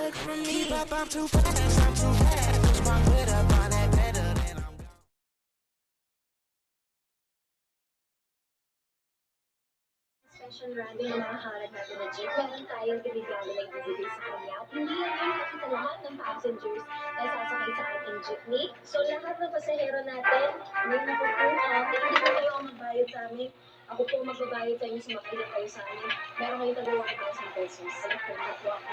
work for me. Keep up, I'm too fast, I'm too fast. Push my foot up on that pedal, then I'm gone. Special running na nakaharap natin na jeep, meron tayong regalo na ibibigay sa kanya. Hindi lang yun pati sa lahat ng passengers na sasakay sa ating jeepney. So lahat ng pasahero natin, may nakukuha. Hindi ko kayo ang magbayad sa amin. Ako po magbabayad sa inyo sa makinig kayo sa amin. Meron kayo taga 1,000 pesos. Alam po na po ako.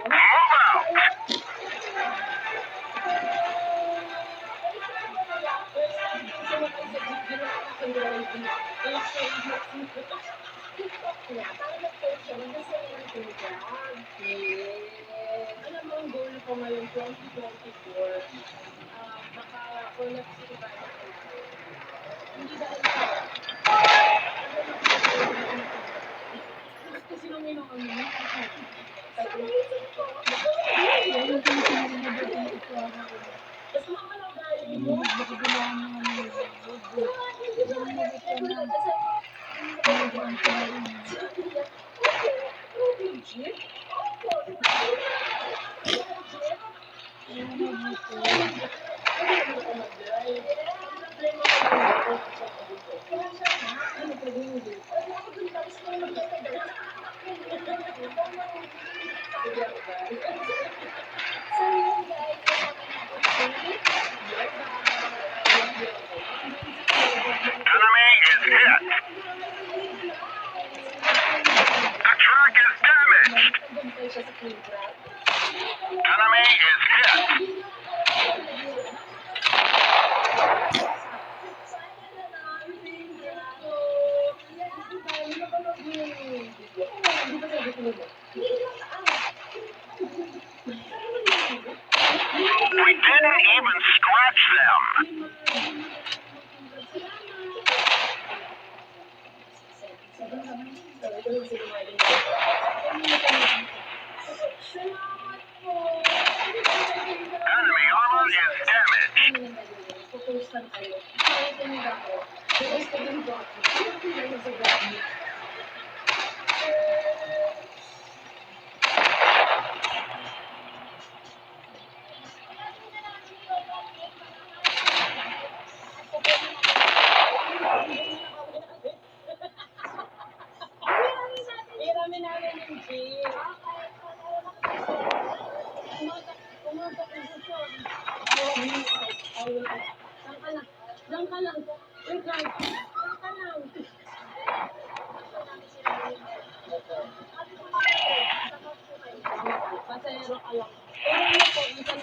Alam mo, ang goal ko ngayon, 2024, maka-collect si Ibarra. Hindi dahil sa kasi nung minong ano mo, tapos makalang galing mo, Enemy is hit. The truck is damaged. Enemy is hit. We didn't even scratch them. Enemy armor is damaged. Hirami namin yung jeep. Pumunta ka gusto. Diyan ka lang. Wait lang. Diyan ka lang. Pasayro ka lang. Pero ano po, isang